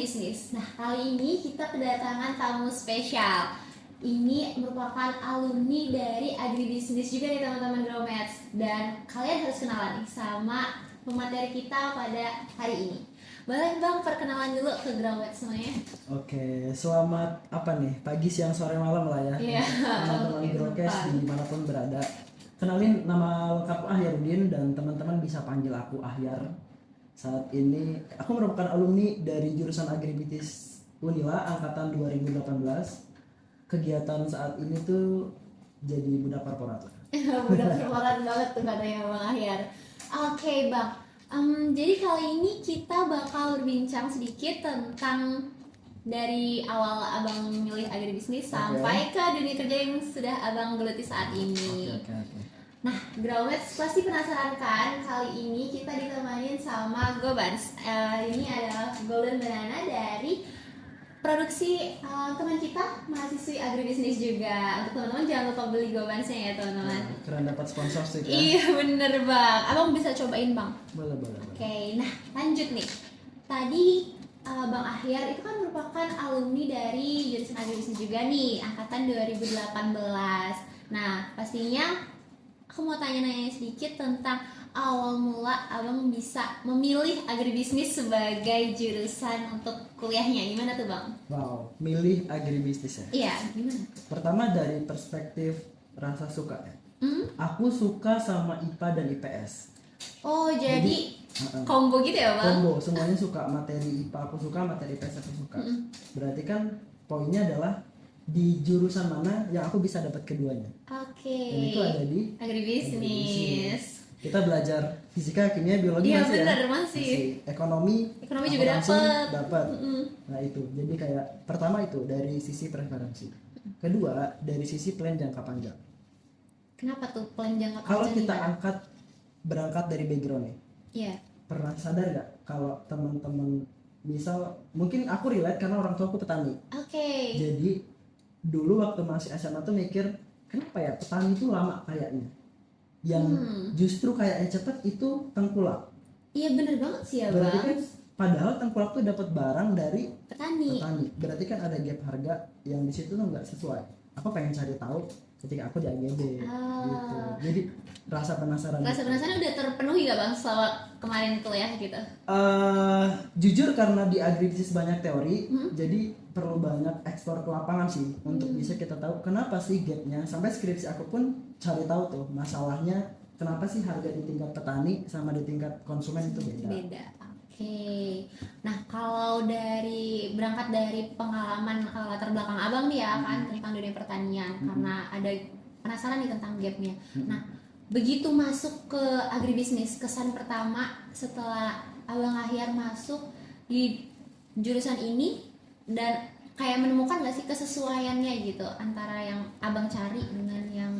Agribisnis. Nah, kali ini kita kedatangan tamu spesial. Ini merupakan alumni dari Agribisnis juga nih teman-teman Growmates. Dan kalian harus kenalan nih sama pemateri kita pada hari ini. Boleh Bang perkenalan dulu ke Growmates semuanya? Oke, selamat apa nih? Pagi, siang, sore, malam lah ya. Iya. Teman-teman Growcast dimanapun berada. Kenalin, nama lengkapku Ahyarudin dan teman-teman bisa panggil aku Ahyar. Saat ini aku merupakan alumni dari jurusan Agribisnis Unila angkatan 2018. Kegiatan saat ini tuh jadi budak korporat. Budak korporat banget tuh katanya Bang Ahyar. Oke Bang, jadi kali ini kita bakal berbincang sedikit tentang dari awal Abang memilih agribisnis sampai ke dunia kerja yang sudah Abang geluti saat ini. Oke. Nah, Growmates pasti penasaran kan? Kali ini kita ditemanin sama Gobans. Ini adalah Golden Banana dari produksi teman kita, mahasiswi agribisnis juga. Untuk teman-teman jangan lupa beli Gobansnya ya teman-teman. Keren dapat sponsor sih kan? Iya bener Bang. Abang bisa cobain Bang. Boleh. Oke, nah lanjut nih. Tadi Bang Ahyar itu kan merupakan alumni dari jurusan agribisnis juga nih, angkatan 2018. Nah, pastinya aku mau tanya-nanya sedikit tentang awal mula Abang bisa memilih agribisnis sebagai jurusan untuk kuliahnya. Gimana tuh Bang? Wow, milih agribisnis ya. Iya, gimana? Pertama dari perspektif rasa suka ya. Aku suka sama IPA dan IPS. Oh, jadi combo gitu ya Bang? Combo, semuanya suka. Materi IPA aku suka, materi IPS aku suka. Berarti kan poinnya adalah di jurusan mana yang aku bisa dapat keduanya. Oke. Dan itu ada di agribisnis. Kita belajar fisika, kimia, biologi Iya masih bener, ya. masih. Ekonomi juga akuntansi dapat. Nah itu, jadi kayak pertama itu dari sisi preferensi. Kedua dari sisi plan jangka panjang. Kenapa tuh plan jangka panjang? Kalau kita gimana? berangkat dari background nih, Iya. pernah sadar gak kalau teman-teman misal mungkin aku relate karena orang tua aku petani. Oke. Jadi dulu waktu masih SMA tuh mikir kenapa ya petani itu lama kayaknya. Yang justru kayaknya cepet itu tengkulak. Iya bener banget sih ya Berarti Bang. kan padahal tengkulak tuh dapat barang dari Petani. Berarti kan ada gap harga yang di situ tuh nggak sesuai. Aku pengen cari tahu ketika aku di AGB gitu. Jadi rasa penasaran. Rasa penasaran udah terpenuhi gak Bang selama kemarin kuliah gitu? Jujur karena di agribisnis banyak teori, jadi perlu banyak eksplor ke lapangan sih untuk bisa kita tahu kenapa sih gapnya. Sampai skripsi aku pun cari tahu tuh masalahnya kenapa sih harga di tingkat petani sama di tingkat konsumen itu beda. Beda. Oke. Nah kalau berangkat dari pengalaman latar belakang Abang nih ya kan tentang dunia pertanian, karena ada penasaran nih tentang gapnya. Nah begitu masuk ke agribisnis, kesan pertama setelah Abang Ahyar masuk di jurusan ini dan kayak menemukan gak sih kesesuaiannya gitu antara yang Abang cari dengan yang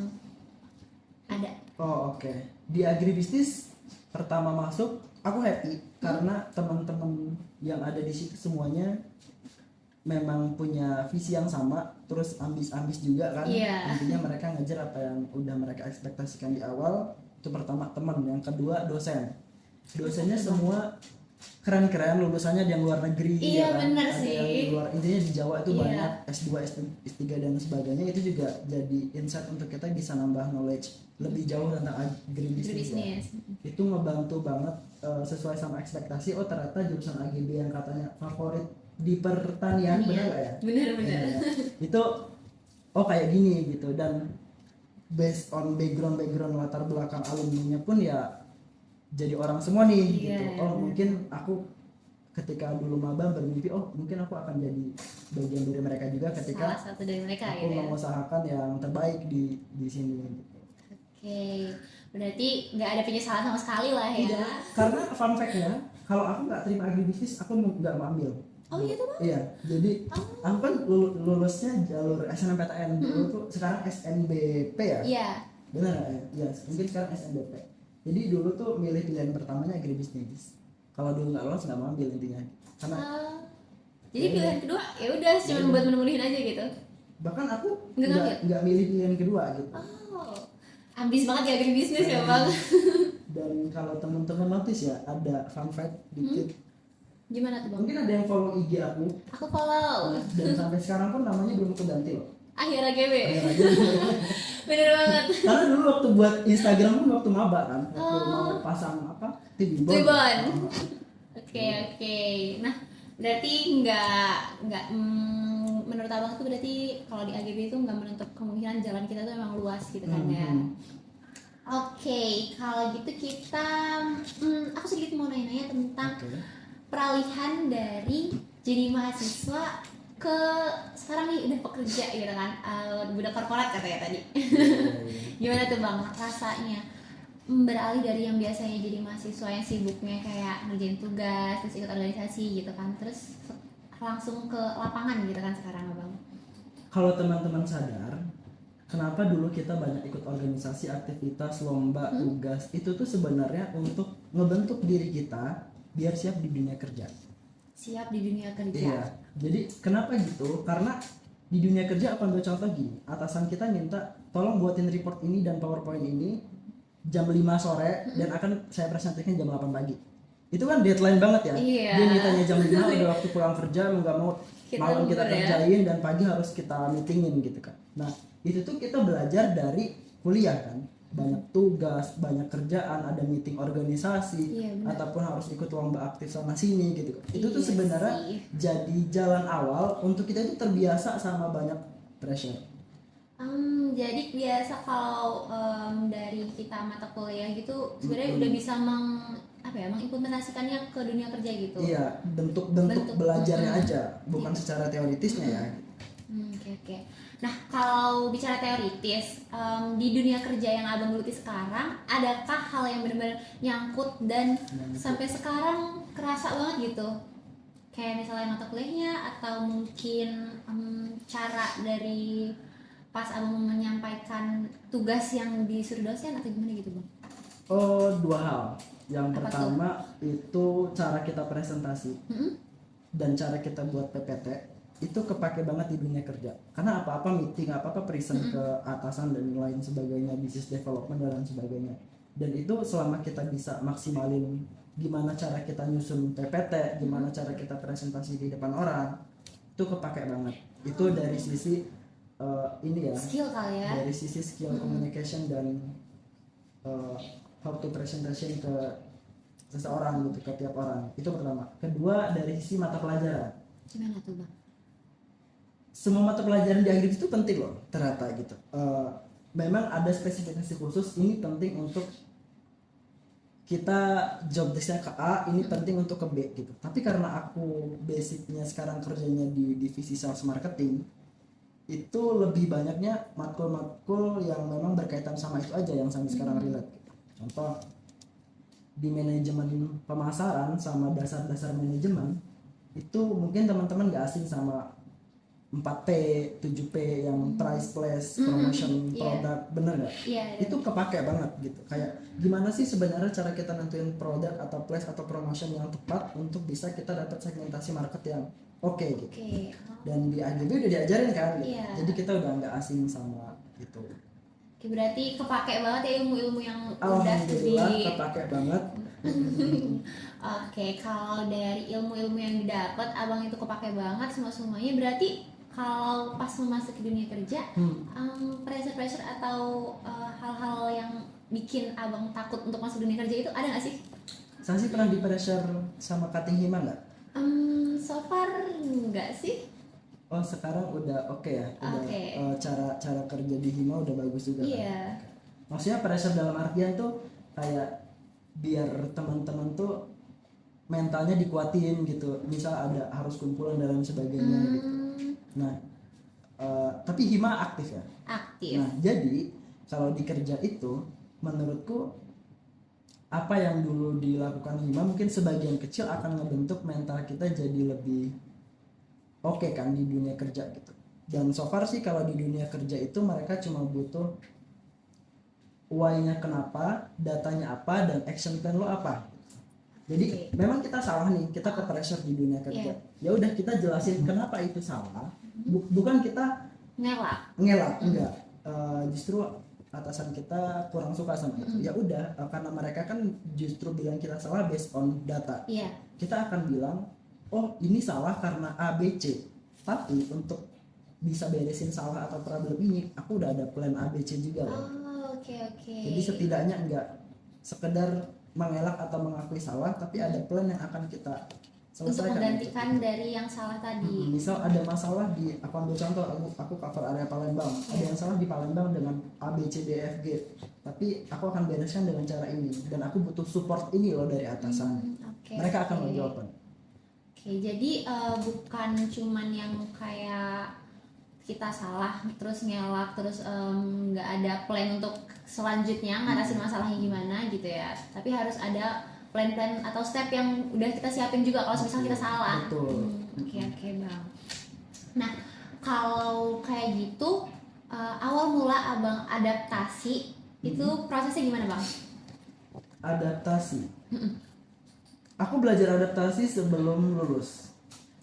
ada? Oh oke. Di agribisnis pertama masuk aku happy karena teman-teman yang ada di situ semuanya memang punya visi yang sama, terus ambis juga kan. Intinya mereka ngejar apa yang udah mereka ekspektasikan di awal. Itu pertama teman, yang kedua dosennya semua keren-keren, lulusannya yang luar negeri. Iya, ya kan? bener ada sih. yang di luar, intinya di Jawa itu banyak S2, S3 dan sebagainya. Itu juga jadi insight untuk kita bisa nambah knowledge lebih jauh tentang agribisnis. Itu ngebantu banget sesuai sama ekspektasi. Oh ternyata jurusan AGB yang katanya favorit di pertanian, benar gak ya? Bener. Itu oh kayak gini gitu. Dan based on background latar belakang alumninya pun ya jadi orang semua nih gitu. Oh mungkin aku ketika dulu maba bermimpi oh mungkin aku akan jadi bagian dari mereka juga ketika salah satu dari mereka aku gitu ya. mengusahakan yang terbaik di sini gitu. Oke, berarti nggak ada penyesalan sama sekali lah ya. Tidak, karena fun fact-nya kalau aku nggak terima agribisnis aku nggak mau ambil. Oh gitu Bang? Iya, jadi aku kan lulusnya jalur SNMPTN dulu tuh, sekarang SNBP ya? Iya. Benar ya? Iya, mungkin sekarang SNBP. Jadi dulu tuh milih pilihan pertamanya agribisnis. Kalau dulu nggak lolos nggak mau ambil intinya, karena jadi pilihan kedua ya udah cuma buat menemuin aja gitu. bahkan aku Nggak nggak milih pilihan kedua gitu. Oh, ambis banget ya agribisnis ya Bang. Dan kalau teman-teman notice ya ada fun fact dikit. Gimana tuh bang? Mungkin ada yang follow IG aku Aku follow. dan sampai sekarang pun namanya belum aku ganti loh. Akhirnya GB. Akhir aja. Bener banget. Karena dulu waktu buat Instagram pun waktu maba kan, waktu Oh. mau pasang apa Twibbon. Twibbon. Oke. Nah, berarti nggak menurut abang tuh berarti kalau di AGB itu nggak menutup kemungkinan jalan kita tuh emang luas gitu kan ya. Oke, kalau gitu kita, aku sedikit mau nanya-nanya tentang Oke. peralihan dari jadi mahasiswa ke sekarang nih udah pekerja gitu kan, udah korporat katanya tadi. Gimana tuh bang rasanya beralih dari yang biasanya jadi mahasiswa yang sibuknya kayak ngerjain tugas terus ikut organisasi gitu kan, terus langsung ke lapangan gitu kan sekarang abang? Kalau teman-teman sadar, kenapa dulu kita banyak ikut organisasi, aktivitas, lomba, tugas, itu tuh sebenarnya untuk ngebentuk diri kita biar siap di dunia kerja. Siap di dunia kerja. Iya. Jadi kenapa gitu? Karena di dunia kerja apa, ambil contoh gini, atasan kita minta tolong buatin report ini dan PowerPoint ini jam 5 sore dan akan saya presentasikan jam 8 pagi. Itu kan deadline banget ya. Iya. Dia mintanya jam 5 udah waktu pulang kerja, mau nggak mau malam kita lembur ya. kerjain dan pagi harus kita meetingin gitu kan. Nah, itu tuh kita belajar dari kuliah kan. Banyak tugas, banyak kerjaan, ada meeting organisasi, Iya, benar. ataupun harus ikut lomba aktif sana sini gitu kan. Itu tuh Iya sebenarnya sih. jadi jalan awal untuk kita itu terbiasa sama banyak pressure. Jadi biasa kalau dari kita mata kuliah gitu sebenarnya udah bisa mengimplementasikannya ke dunia kerja gitu. Iya, bentuk belajarnya aja, bukan Iya. secara teoritisnya ya. Oke. Nah kalau bicara teoritis di dunia kerja yang abang geluti sekarang, adakah hal yang benar-benar nyangkut dan sampai sekarang kerasa banget gitu? Kayak misalnya mata kuliahnya atau mungkin cara dari pas abang menyampaikan tugas yang disuruh dosen atau gimana gitu bang? Oh, dua hal. Yang Apa pertama itu cara kita presentasi dan cara kita buat PPT itu kepake banget di dunia kerja. Karena apa-apa meeting, apa-apa present ke atasan dan lain sebagainya, business development dan lain sebagainya. Dan itu selama kita bisa maksimalin gimana cara kita nyusun PPT, gimana cara kita presentasi di depan orang, itu kepake banget. Itu dari sisi ini ya, Skill kali ya. dari sisi skill communication dan how to presentation ke seseorang gitu, ke tiap orang. Itu pertama. Kedua, dari sisi mata pelajaran. Gimana tuh bang? Semua mata pelajaran di Agribis itu penting loh ternyata gitu. Memang ada spesifikasi khusus, ini penting untuk kita job desk-nya ke A, ini penting untuk ke B gitu. Tapi karena aku basicnya sekarang kerjanya di divisi sales marketing, itu lebih banyaknya matkul-matkul yang memang berkaitan sama itu aja yang sampai sekarang relate gitu. Contoh di manajemen pemasaran sama dasar-dasar manajemen itu mungkin teman-teman gak asing sama 4P, 7P yang price, place, promotion, produk, bener gak? Iya. Itu kepake banget gitu. Kayak gimana sih sebenarnya cara kita nentuin produk atau place atau promotion yang tepat untuk bisa kita dapat segmentasi market yang oke gitu. Oke. Dan di AGB udah diajarin kan gitu. Iya. Jadi kita udah nggak asing sama itu. Oke, berarti kepake banget ya ilmu-ilmu yang udah Alhamdulillah di. kepake banget. Oke, kalau dari ilmu-ilmu yang didapat abang itu kepake banget semuanya, berarti kalau pas memasuki dunia kerja pressure atau hal-hal yang bikin abang takut untuk masuk dunia kerja itu ada nggak sih? Saya sih pernah di pressure sama cutting hima nggak? So far enggak sih. Oh sekarang udah oke ya, udah Oke. cara kerja di hima udah bagus juga. Iya. Kan? Maksudnya pressure dalam artian tuh kayak biar teman-teman tuh mentalnya dikuatin gitu. Misal ada harus kumpulan dan lain sebagainya gitu. Nah, tapi hima aktif ya. Aktif. Nah, jadi kalau di kerja itu, menurutku apa yang dulu dilakukan hima mungkin sebagian kecil akan ngebentuk mental kita jadi lebih oke kan di dunia kerja gitu. Dan so far sih kalau di dunia kerja itu mereka cuma butuh why-nya kenapa, datanya apa, dan action plan lo apa. Jadi memang kita salah nih, kita ke pressure di dunia kerja. Ya udah kita jelasin kenapa itu salah. Bukan kita Ngelak. ngelak, enggak. Justru atasan kita kurang suka sama itu, ya udah, karena mereka kan justru bilang kita salah based on data. Iya. Kita akan bilang, oh ini salah karena A B C. Tapi untuk bisa beresin salah atau problem ini, aku udah ada plan A B C juga loh. Oh, oke. Jadi setidaknya enggak sekedar mengelak atau mengakui salah, tapi ada plan yang akan kita Untuk selesaikan. menggantikan dari yang salah tadi. Misal ada masalah di, aku ambil contoh, aku cover area Palembang, ada yang salah di Palembang dengan A B C D F G, tapi aku akan bereskan dengan cara ini, dan aku butuh support ini loh dari atasan. Mereka akan menjawab. Oke, jadi bukan cuman yang kayak kita salah terus ngelak terus nggak ada plan untuk selanjutnya ngatasin masalahnya gimana gitu ya, tapi harus ada plan-plan atau step yang udah kita siapin juga kalau misalnya kita salah. Betul. Oke bang. Nah kalau kayak gitu awal mula abang adaptasi itu prosesnya gimana bang? Adaptasi. Aku belajar adaptasi sebelum lulus.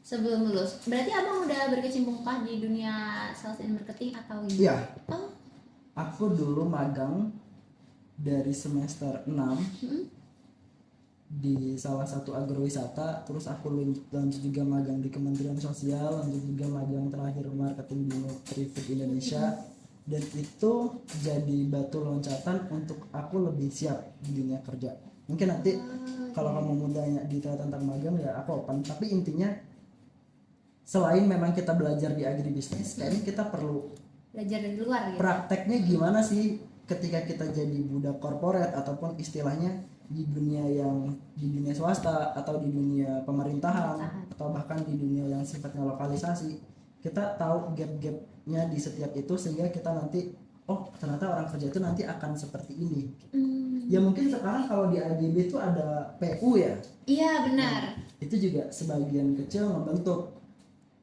Sebelum lulus. Berarti abang udah berkecimpung kah di dunia sales and marketing atau gimana? Iya. Oh. Aku dulu magang dari semester 6 di salah satu agrowisata, terus aku lanjut juga magang di Kementerian Sosial, lanjut juga magang terakhir marketing di Nutrifood Indonesia, dan itu jadi batu loncatan untuk aku lebih siap di dunia kerja. Mungkin nanti kalau kamu mau tanya detail tentang magang ya aku open, tapi intinya selain memang kita belajar di agribisnis, kayaknya kita perlu Belajar dari luar gitu. prakteknya gimana sih ketika kita jadi budak korporat ataupun istilahnya di dunia swasta atau di dunia pemerintahan atau bahkan di dunia yang sifatnya lokalisasi, kita tahu gap-gapnya di setiap itu sehingga kita nanti oh ternyata orang kerja itu nanti akan seperti ini. Ya mungkin sekarang kalau di AGB itu ada PU ya. Iya benar. Itu juga sebagian kecil membentuk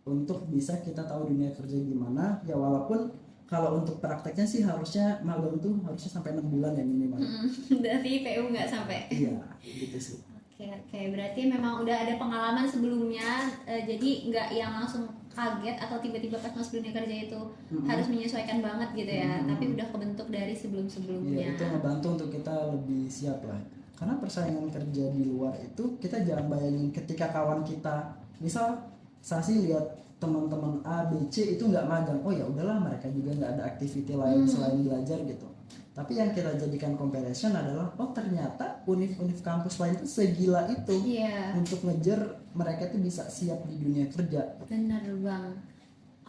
untuk bisa kita tahu dunia kerja gimana ya, walaupun kalau untuk prakteknya sih harusnya magang tuh harusnya sampai 6 bulan ya minimal. Tapi PU nggak sampai. Iya, gitu sih. Oke, berarti memang udah ada pengalaman sebelumnya, jadi nggak yang langsung kaget atau tiba-tiba pas masuk dunia kerja itu harus menyesuaikan banget gitu ya, tapi udah kebentuk dari sebelum-sebelumnya. Iya, itu ngebantu untuk kita lebih siap lah. Karena persaingan kerja di luar itu kita jangan bayangin ketika kawan kita, misal Sasi lihat teman-teman A, B, C itu nggak magang, oh ya udahlah mereka juga nggak ada activity lain selain belajar gitu. Tapi yang kita jadikan comparison adalah oh ternyata univ-univ kampus lain itu segila itu untuk ngejar mereka tuh bisa siap di dunia kerja. Bener bang.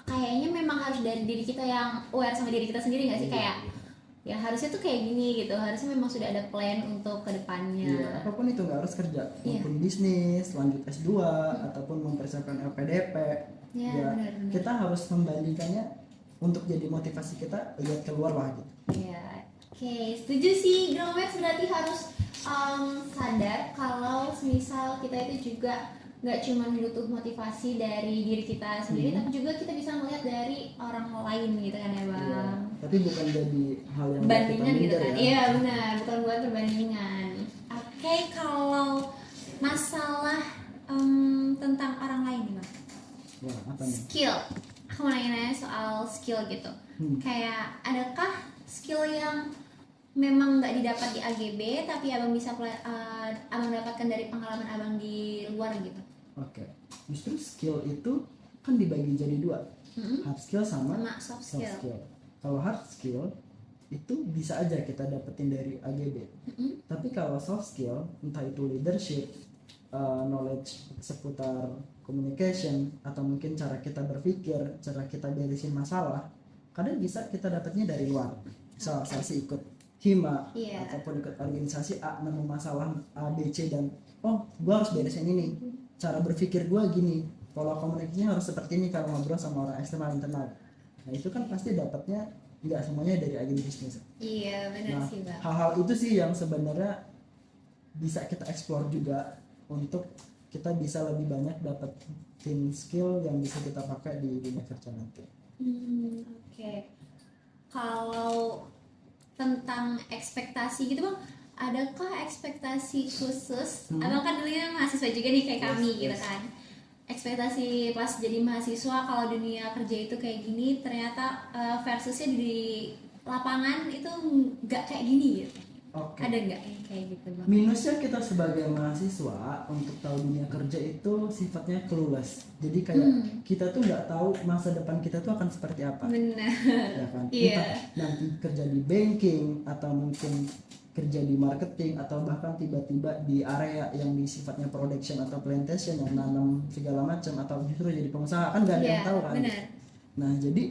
Kayaknya memang harus dari diri kita yang aware sama diri kita sendiri nggak sih, kayak ya harusnya tuh kayak gini gitu, harusnya memang sudah ada plan untuk kedepannya. Iya, apapun itu nggak harus kerja, maupun bisnis, lanjut S2 ataupun mempersiapkan LPDP. Ya, benar. kita harus membandingkannya untuk jadi motivasi kita lihat keluar lah gitu. Iya, oke, setuju sih. Growmax berarti harus sadar kalau misal kita itu juga nggak cuma butuh motivasi dari diri kita sendiri, tapi juga kita bisa melihat dari orang lain gitu kan ya bang. Iya, tapi bukan jadi hal yang bandingan gitu kan. ya. Iya benar, bukan buat perbandingan. Oke, kalau masalah tentang orang lain nih bang. Wah, apa nih? Skill, aku mau nanya soal skill gitu. Kayak adakah skill yang memang nggak didapat di AGB tapi abang bisa abang dapatkan dari pengalaman abang di luar gitu? Oke, justru skill itu kan dibagi jadi dua, hard skill sama soft skill. Kalau hard skill itu bisa aja kita dapetin dari AGB, tapi kalau soft skill entah itu leadership, knowledge seputar communication, atau mungkin cara kita berpikir, cara kita beresin masalah, kadang bisa kita dapatnya dari luar. Misal Sasi ikut hima ataupun ikut organisasi A, nemu masalah A, B, C, dan oh gua harus beresin ini, cara berpikir gua gini, pola komunikasinya harus seperti ini kalau ngobrol sama orang eksternal internal. Nah itu kan pasti dapatnya nggak semuanya dari agribisnis. Iya benar sih bang. Hal-hal itu sih yang sebenarnya bisa kita explore juga untuk kita bisa lebih banyak dapetin skill yang bisa kita pakai di dunia kerja nanti. Oke. Kalau tentang ekspektasi gitu bang, adakah ekspektasi khusus? Abang kan dulunya mahasiswa juga nih kayak kami gitu kan. Ekspektasi pas jadi mahasiswa kalau dunia kerja itu kayak gini, ternyata versusnya di lapangan itu nggak kayak gini gitu. Oke. Ada nggak yang kayak gitu bang? Minusnya kita sebagai mahasiswa untuk tahu dunia kerja itu sifatnya clueless. Jadi kayak kita tuh nggak tahu masa depan kita tuh akan seperti apa, Benar. ya kan? Iya. Entah nanti kerja di banking atau mungkin kerja di marketing atau bahkan tiba-tiba di area yang di sifatnya production atau plantation yang nanam segala macam atau justru jadi pengusaha kan nggak ada yang Iya, tahu kan. benar. Nah jadi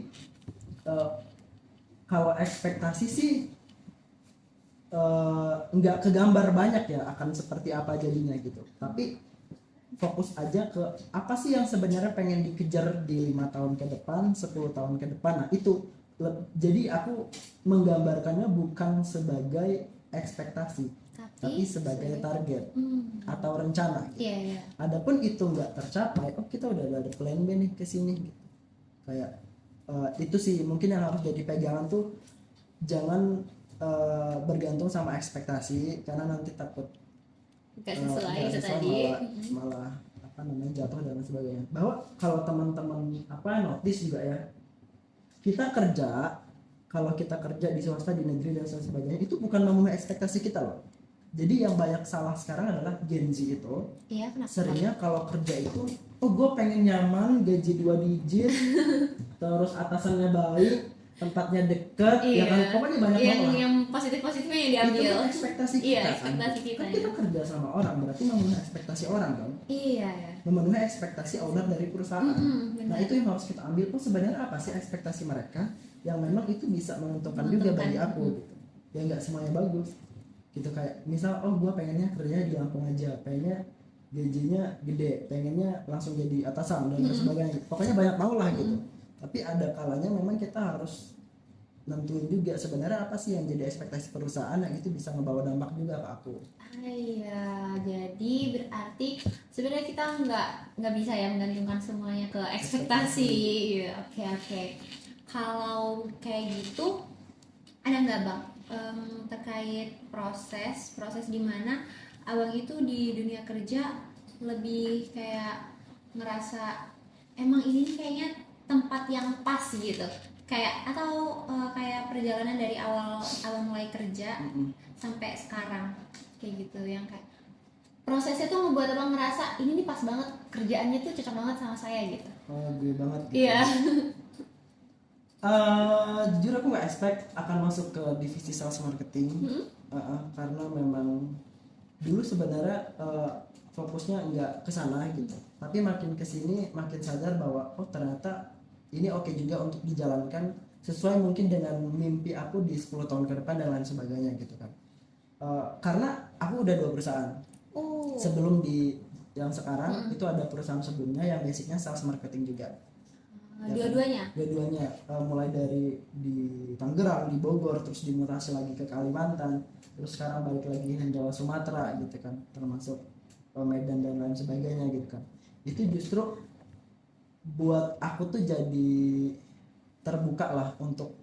kalau ekspektasi sih nggak kegambar banyak ya akan seperti apa jadinya gitu, tapi fokus aja ke apa sih yang sebenarnya pengen dikejar di 5 tahun ke depan, 10 tahun ke depan. Nah itu jadi aku menggambarkannya bukan sebagai ekspektasi tapi sebagai target atau rencana gitu. Iya, iya. Adapun itu nggak tercapai, oh kita udah ada plan B nih ke sini gitu. Kayak itu sih mungkin yang harus jadi pegangan tuh, jangan bergantung sama ekspektasi karena nanti takut Nggak sesuai nggak itu sesuai, tadi. malah apa namanya jatuh dan sebagainya. Bahwa kalau teman-teman notice juga ya, kita kerja, kalau kita kerja di swasta, di negeri dan sebagainya, itu bukan memenuhi ekspektasi kita loh. Jadi yang banyak salah sekarang adalah Gen Z itu Iya, kenapa? seringnya kalau kerja itu, oh gue pengen nyaman, gaji 2 digit, terus atasannya baik, tempatnya deket, Iya. ya kan, pokoknya banyak yang, banget lah. yang positif-positifnya yang Itu diambil. kan ekspektasi kita Iya, kan. ekspektasi kita, Kan ya. kita kerja sama orang, berarti memenuhi ekspektasi orang dong, Iya, ya. memenuhi ekspektasi owner dari perusahaan. benar. Nah itu yang harus kita ambil, oh sebenarnya apa sih ekspektasi mereka yang memang itu bisa menguntungkan juga Menguntungkan. bagi aku gitu. Ya nggak semuanya bagus gitu, kayak misal oh gue pengennya kerjanya di Lampung aja, pengennya gajinya gede, pengennya langsung jadi atasan dan sebagainya, pokoknya banyak mau lah gitu. Tapi ada kalanya memang kita harus nentuin juga sebenarnya apa sih yang jadi ekspektasi perusahaan yang itu bisa ngebawa dampak juga ke aku. Iya, jadi berarti sebenarnya kita nggak bisa ya menggantungkan semuanya ke ekspektasi. Iya, oke. Kalau kayak gitu, ada nggak bang terkait proses di mana abang itu di dunia kerja lebih kayak ngerasa emang ini kayaknya tempat yang pas gitu, kayak atau kayak perjalanan dari awal abang mulai kerja sampai sekarang kayak gitu, yang kayak prosesnya tuh ngebuat abang ngerasa ini nih pas banget, kerjaannya tuh cocok banget sama saya gitu. Oh gue banget gitu. Iya. Jujur aku nggak expect akan masuk ke divisi sales marketing. Karena memang dulu sebenarnya fokusnya nggak ke sana gitu, tapi makin kesini makin sadar bahwa oh ternyata ini oke juga untuk dijalankan sesuai mungkin dengan mimpi aku di 10 tahun ke depan dan lain sebagainya gitu kan. Karena aku udah 2 perusahaan. Sebelum di yang sekarang itu ada perusahaan sebelumnya yang basicnya sales marketing juga. Dua-duanya. Dua-duanya mulai dari di Tangerang, di Bogor, terus dimutasi lagi ke Kalimantan, terus sekarang balik lagi di Jawa Sumatera gitu kan, termasuk Medan dan lain sebagainya gitu kan. Itu justru buat aku tuh jadi terbuka lah untuk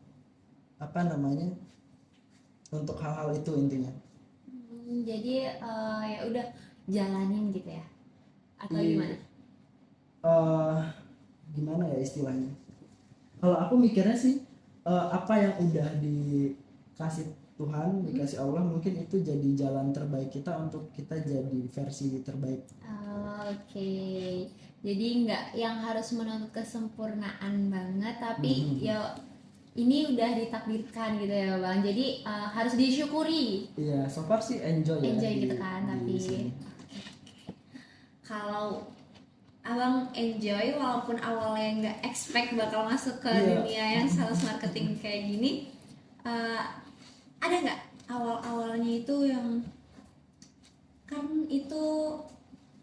apa namanya, untuk hal-hal itu intinya. Jadi ya udah jalanin gitu ya, atau gimana? Gimana ya istilahnya, kalau aku mikirnya sih apa yang udah dikasih Tuhan, dikasih Allah, mungkin itu jadi jalan terbaik kita untuk kita jadi versi terbaik. Oke. Jadi nggak yang harus menuntut kesempurnaan banget, tapi ya ini udah ditakdirkan gitu ya bang, jadi harus disyukuri. Iya, so far sih enjoy ya Gitu kan, tapi sini. kalau abang enjoy walaupun awalnya nggak expect bakal masuk ke Iya. dunia yang sales marketing kayak gini, ada nggak awal-awalnya itu yang kan itu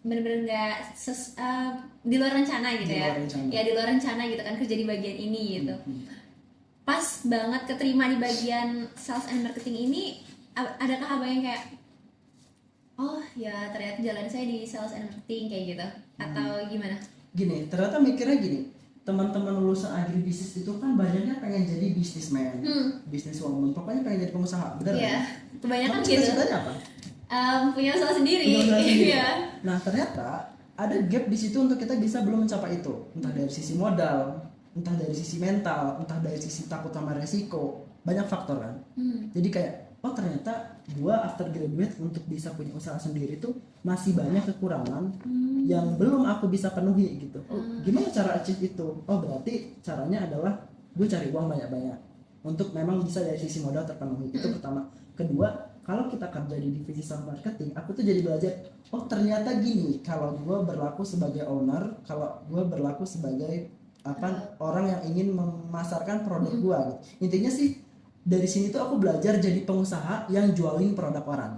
bener-bener nggak di luar rencana gitu Di ya? luar rencana. Ya di luar rencana gitu kan, kerja di bagian ini gitu. Pas banget keterima di bagian sales and marketing ini, adakah abang yang kayak oh ya ternyata jalan saya di sales and marketing kayak gitu, atau gimana? Gini, ternyata mikirnya gini, teman-teman lulusan agribisnis itu kan banyaknya pengen jadi businessman, businesswoman, pokoknya pengen jadi pengusaha, benar Iya, kan? kebanyakan Kamu gitu. cita-citanya apa? Punya usaha sendiri. Punya usaha sendiri. Iya. Nah ternyata ada gap di situ untuk kita bisa belum mencapai itu, entah dari sisi modal, entah dari sisi mental, entah dari sisi takut sama resiko, banyak faktor kan. Jadi kayak oh ternyata gua after graduate untuk bisa punya usaha sendiri tuh masih banyak kekurangan yang belum aku bisa penuhi gitu. Oh, gimana cara achieve itu? Oh berarti caranya adalah gue cari uang banyak-banyak untuk memang bisa dari sisi modal terpenuhi. Itu pertama. Kedua, kalau kita kerja di divisi sales marketing, aku tuh jadi belajar oh ternyata gini kalau gue berlaku sebagai owner, kalau gue berlaku sebagai orang yang ingin memasarkan produk gue gitu. Intinya sih dari sini tuh aku belajar jadi pengusaha yang jualin produk orang.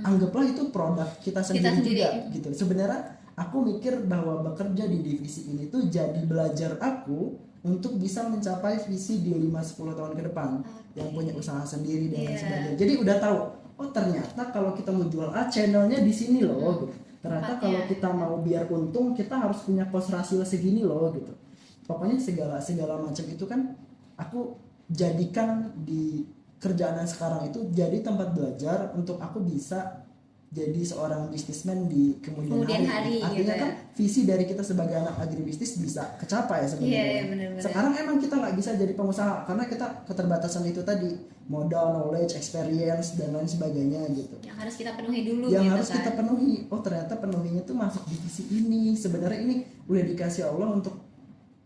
Anggaplah itu produk kita sendiri juga gitu. Sebenarnya aku mikir bahwa bekerja di divisi ini tuh jadi belajar aku untuk bisa mencapai visi di 5-10 tahun ke depan yang punya usaha sendiri dan lain sebagainya. Jadi udah tahu oh ternyata kalau kita mau jual channelnya di sini loh gitu. Ternyata kalau kita mau biar untung kita harus punya cost ratio segini loh gitu. Pokoknya segala macam itu kan aku jadikan di kerjaan yang sekarang itu jadi tempat belajar untuk aku bisa jadi seorang bisnismen di kemudian hari. Artinya gitu kan visi dari kita sebagai anak agribisnis bisa kecapai sebenarnya. Bener-bener. Sekarang emang kita nggak bisa jadi pengusaha karena kita keterbatasan itu tadi, modal, knowledge, experience dan lain sebagainya gitu. Yang harus kita penuhi dulu. Yang gitu harus kan. kita penuhi. Oh ternyata penuhinya tuh masuk divisi ini. Sebenarnya ini udah dikasih Allah untuk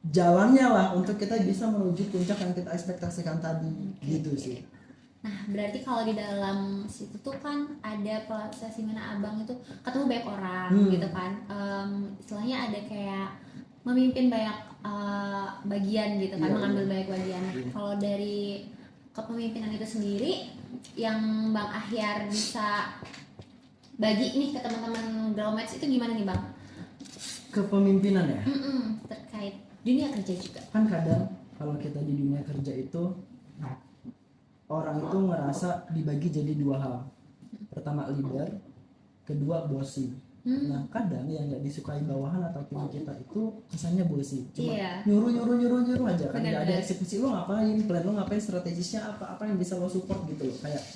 jalannya lah untuk kita bisa menuju puncak yang kita ekspektasikan tadi. Gitu sih. Nah, berarti kalau di dalam situ tuh kan ada proses dimana abang itu ketemu banyak orang gitu kan. Istilahnya ada kayak memimpin banyak bagian gitu kan, mengambil banyak bagian. Kalau dari kepemimpinan itu sendiri yang Bang Ahyar bisa bagi nih ke teman-teman Growmates itu gimana nih Bang? Kepemimpinan ya? Terkait dunia kerja juga. Kan kadang kalau kita di dunia kerja itu orang itu ngerasa dibagi jadi dua hal. Pertama leader, kedua bossy. Nah kadang yang nggak disukai bawahan atau tim kita itu kesannya bossy. Cuma nyuruh aja kan nggak ada eksekusi. Lo ngapain, plan lo ngapain, strategisnya apa yang bisa lo support gitu loh. Kayak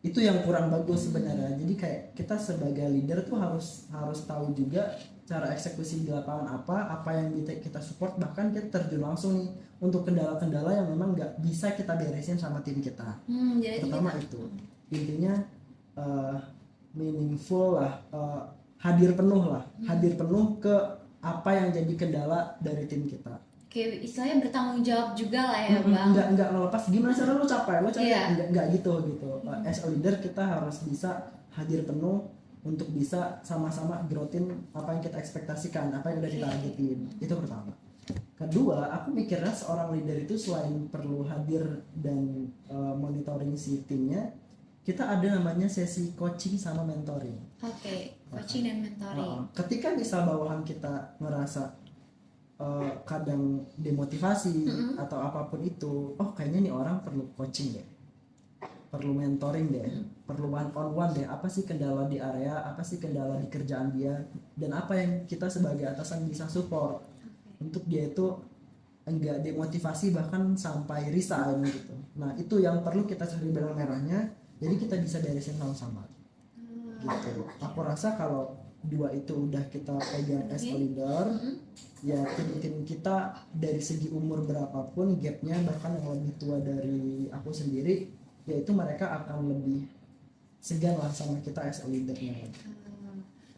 itu yang kurang bagus sebenarnya. Jadi kayak kita sebagai leader tuh harus tahu juga cara eksekusi di lapangan apa yang bisa kita support, bahkan kita terjun langsung nih untuk kendala-kendala yang memang nggak bisa kita beresin sama tim kita. Pertama itu intinya meaningful lah, hadir penuh ke apa yang jadi kendala dari tim kita. Oke, istilahnya bertanggung jawab juga lah ya Bang. Enggak ngelepas gimana cara lo capai enggak gitu. As a leader kita harus bisa hadir penuh untuk bisa sama-sama growthin apa yang kita ekspektasikan, apa yang udah kita targetin. Itu pertama. Kedua, aku mikirnya seorang leader itu selain perlu hadir dan monitoring si timnya, kita ada namanya sesi coaching sama mentoring. Oke, coaching dan mentoring. Ketika misal bawahan kita ngerasa kadang demotivasi atau apapun itu, oh kayaknya nih orang perlu coaching deh, perlu mentoring deh, perlu one on one deh, apa sih kendala di area, apa sih kendala di kerjaan dia, dan apa yang kita sebagai atasan bisa support untuk dia itu enggak demotivasi bahkan sampai resign gitu. Nah itu yang perlu kita cari benang merahnya, jadi kita bisa beresin sama-sama gitu. Aku rasa kalau dua itu udah kita pegang as a leader, ya tim kita dari segi umur berapapun gapnya, bahkan yang lebih tua dari aku sendiri, yaitu mereka akan lebih segan lah sama kita as a leadernya.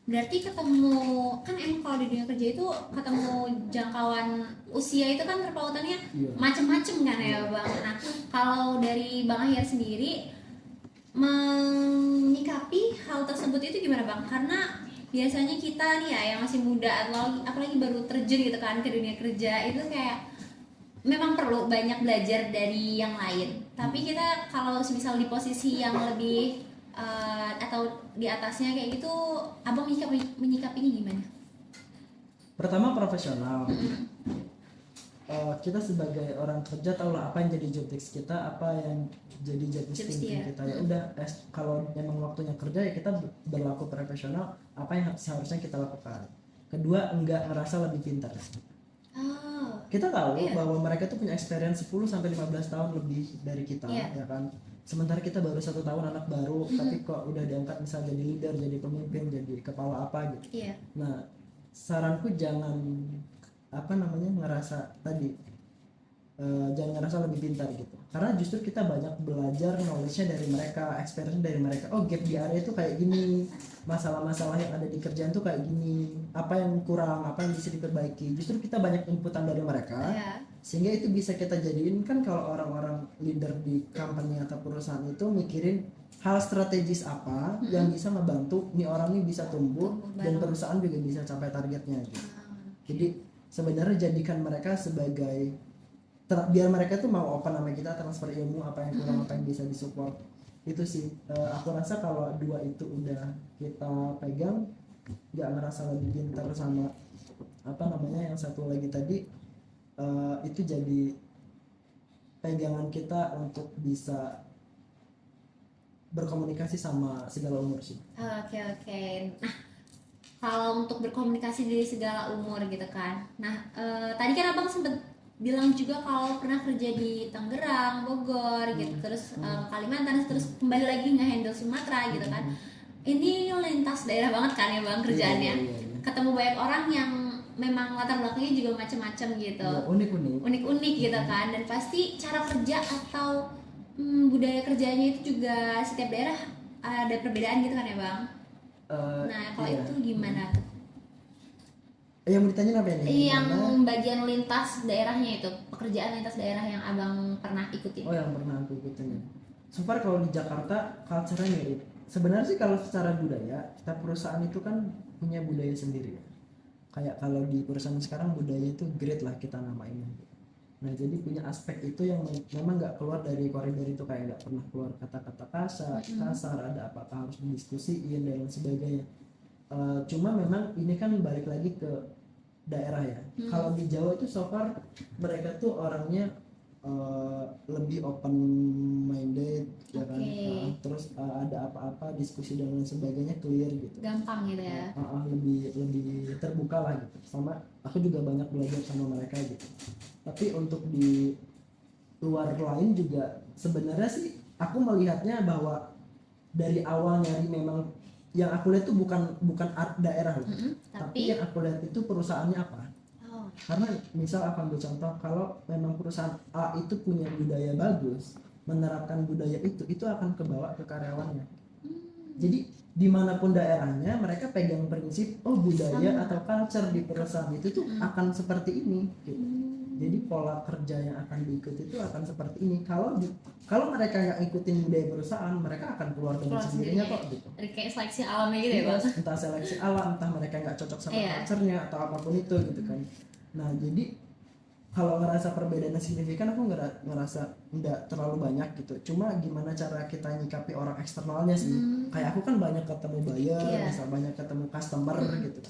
Berarti ketemu, kan emang kalau di dunia kerja itu ketemu jangkauan usia itu kan terpautannya macem-macem kan ya Bang. Nah kalau dari Bang Ahyar sendiri menyikapi hal tersebut itu gimana Bang? Karena biasanya kita nih ya yang masih muda atau apalagi baru terjun gitu kan ke dunia kerja itu kayak memang perlu banyak belajar dari yang lain. Tapi kita kalau misal di posisi yang lebih atau di atasnya kayak gitu, abang menyikapinya gimana? Pertama profesional. Kita sebagai orang kerja tahu lah apa yang jadi job desk kita, apa yang jadi job desk kita. Ya udah, kalau memang waktunya kerja ya kita berlaku profesional, apa yang seharusnya kita lakukan. Kedua, enggak ngerasa lebih pintar. Kita tahu bahwa mereka tuh punya experience 10-15 tahun lebih dari kita, ya kan. Sementara kita baru 1 tahun anak baru, tapi kok udah diangkat misalnya jadi leader, jadi pemimpin, jadi kepala apa gitu. Nah, saranku jangan ngerasa tadi jangan ngerasa lebih pintar gitu, karena justru kita banyak belajar knowledge-nya dari mereka, experience dari mereka. Oh, gap di area itu kayak gini, masalah-masalah yang ada di kerjaan tuh kayak gini, apa yang kurang, apa yang bisa diperbaiki. Justru kita banyak inputan dari mereka, Iya. sehingga itu bisa kita jadiin. Kan kalau orang-orang leader di company atau perusahaan itu mikirin hal strategis apa yang bisa ngebantu nih orang nih bisa tumbuh dan bareng. perusahaan juga bisa capai targetnya gitu. Ah, Jadi sebenarnya jadikan mereka sebagai biar mereka tuh mau open sama kita, transfer ilmu, apa yang kurang, apa yang bisa disupport. Itu sih aku rasa kalau dua itu udah kita pegang, nggak ngerasa lebih pintar sama apa namanya yang satu lagi tadi, itu jadi pegangan kita untuk bisa berkomunikasi sama segala umur sih. Oke oke. Nah, kalau untuk berkomunikasi dari segala umur gitu kan. Nah, tadi kan abang sempet bilang juga kalau pernah kerja di Tangerang, Bogor gitu, terus Kalimantan, terus kembali lagi nge-handle Sumatera gitu kan. Ini lintas daerah banget kan ya bang kerjaannya. Iya. Ketemu banyak orang yang memang latar belakangnya juga macam-macam gitu, Ya, unik-unik. unik-unik gitu kan, dan pasti cara kerja atau budaya kerjanya itu juga setiap daerah ada perbedaan gitu kan ya bang. Nah kalau Iya. itu gimana tuh? Yang mau ditanya apa ini? Yang Gimana? bagian lintas daerahnya itu, pekerjaan lintas daerah yang abang pernah ikutin. Oh, yang pernah aku ikutin ya. So far kalau di Jakarta culture-nya mirip. Sebenarnya sih kalau secara budaya, setiap perusahaan itu kan punya budaya sendiri ya. Kayak kalau di perusahaan sekarang budaya itu great lah kita namainnya. Nah jadi punya aspek itu yang memang nggak keluar dari koridor itu, kayak nggak pernah keluar kata-kata kasar, ada apa-apa harus didiskusiin dan lain sebagainya. Cuma memang ini kan balik lagi ke daerah ya. Kalau di Jawa itu so far mereka tuh orangnya lebih open minded ya kan. Terus ada apa-apa diskusi dan lain sebagainya clear gitu. Gampang gitu ya. Lebih terbuka lah gitu. Sama aku juga banyak belajar sama mereka gitu. Tapi untuk di luar lain juga sebenarnya sih aku melihatnya bahwa dari awal nyari memang yang aku lihat tuh bukan art daerah loh. Tapi yang aku lihat itu perusahaannya apa. Karena misal aku ambil contoh, kalau memang perusahaan A itu punya budaya bagus, menerapkan budaya itu akan kebawa ke karyawannya. Jadi dimanapun daerahnya mereka pegang prinsip budaya atau culture di perusahaan itu tuh akan seperti ini gitu. Jadi pola kerja yang akan diikuti itu akan seperti ini. Kalau mereka nggak ikutin budaya perusahaan, mereka akan keluar dengan sendirinya kok gitu. Kayak seleksi alamnya gitu ya bang. Entah seleksi alam, entah mereka nggak cocok sama culture-nya atau apapun itu gitu kan. Nah jadi kalau ngerasa perbedaannya signifikan, aku ngerasa nggak terlalu banyak gitu. Cuma gimana cara kita nyikapi orang eksternalnya sih. Kayak aku kan banyak ketemu buyer, bisa banyak ketemu customer gitu.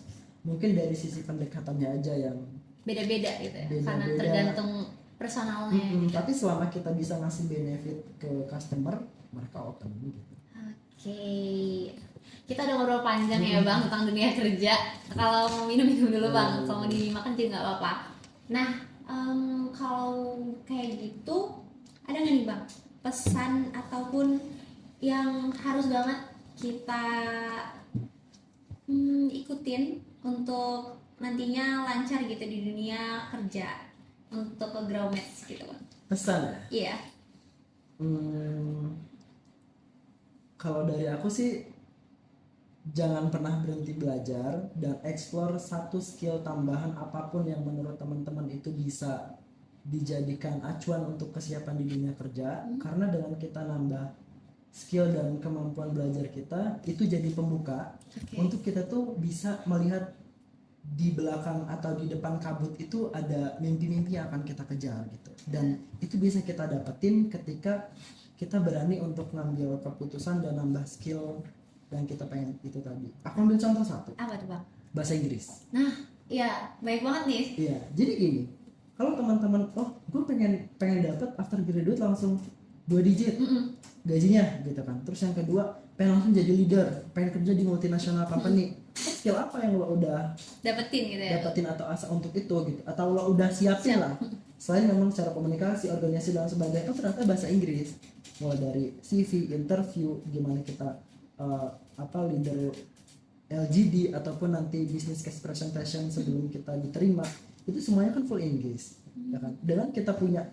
Mungkin dari sisi pendekatannya aja yang beda-beda gitu ya. Beda-beda. Karena tergantung personalnya. Tapi selama kita bisa ngasih benefit ke customer, mereka open gitu. Oke. Kita udah ngobrol panjang ya bang tentang dunia kerja. Kalau mau minum dulu bang, kalau mau dimakan juga nggak apa-apa. Nah, kalau kayak gitu, ada nggak nih bang pesan ataupun yang harus banget kita ikutin untuk nantinya lancar gitu di dunia kerja untuk ke Growmates gitu bang? Pesan ya? Iya. Kalau dari aku sih jangan pernah berhenti belajar dan explore satu skill tambahan apapun yang menurut teman-teman itu bisa dijadikan acuan untuk kesiapan di dunia kerja. Karena dengan kita nambah skill dan kemampuan belajar kita, itu jadi pembuka untuk kita tuh bisa melihat di belakang atau di depan kabut itu ada mimpi-mimpi yang akan kita kejar gitu. Dan itu bisa kita dapetin ketika kita berani untuk ngambil keputusan dan nambah skill yang kita pengen itu tadi. Aku ambil contoh satu. Apa tuh bang? Bahasa Inggris. Nah, iya baik banget nih. Iya, jadi gini. Kalau teman-teman, gue pengen dapat after graduate langsung 2 digit gajinya gitu kan. Terus yang kedua, pengen langsung jadi leader, pengen kerja di multinasional company. Skill apa yang lo udah dapetin gitu ya? Dapetin atau asa untuk itu gitu, atau lo udah siapin lah. Selain memang secara komunikasi, organisasi dan sebagainya, ternyata bahasa Inggris. Mulai dari CV, interview, gimana kita leader LGD ataupun nanti business case presentation sebelum kita diterima, itu semuanya kan full Inggris, ya kan. Dengan kita punya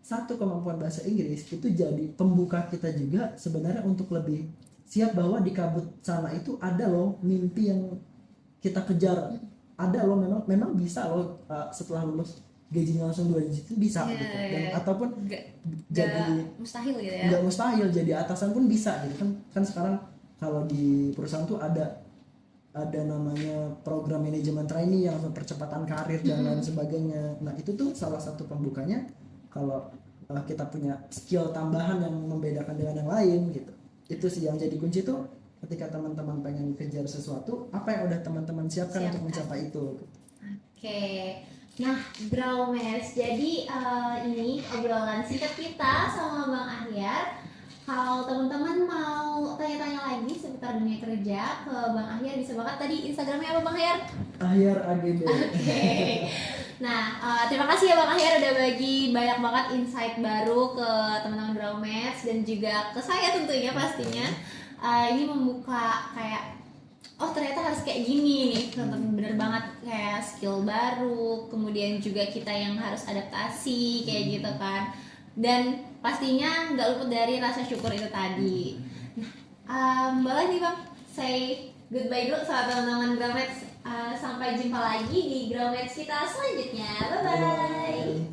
satu kemampuan bahasa Inggris itu jadi pembuka kita juga sebenarnya untuk lebih siap bahwa di kabut sana itu ada loh mimpi yang kita kejar, ada loh, memang bisa loh setelah lulus gajinya langsung 2 digit itu bisa Iya, gitu. iya, Dan iya. ataupun Nggak jadi mustahil gitu ya. nggak mustahil jadi atasan pun bisa gitu kan. Kan sekarang kalau di perusahaan tuh ada namanya program manajemen trainee yang percepatan karir dan lain sebagainya. Nah itu tuh salah satu pembukanya kalau kita punya skill tambahan yang membedakan dengan yang lain gitu. Itu sih yang jadi kunci tuh ketika teman-teman pengen kejar sesuatu, apa yang udah teman-teman siapkan untuk mencapai itu. Oke. Nah, Bromers, jadi ini obrolan singkat kita sama Bang Ahyar. Kalau teman-teman mau tanya-tanya lagi seputar dunia kerja ke Bang Ahyar, bisa banget. Tadi Instagramnya apa Bang Ahyar? Ahyar AGB. Oke. Nah, terima kasih ya Bang Ahyar udah bagi banyak banget insight baru ke teman-teman Bromers dan juga ke saya tentunya pastinya. Ini membuka kayak oh ternyata harus kayak gini nih, bener banget, kayak skill baru, kemudian juga kita yang harus adaptasi kayak gitu kan, dan pastinya nggak luput dari rasa syukur itu tadi. Boleh nih Bang, say goodbye dulu sama teman-teman Gromets. Sampai jumpa lagi di Gromets kita selanjutnya, bye bye.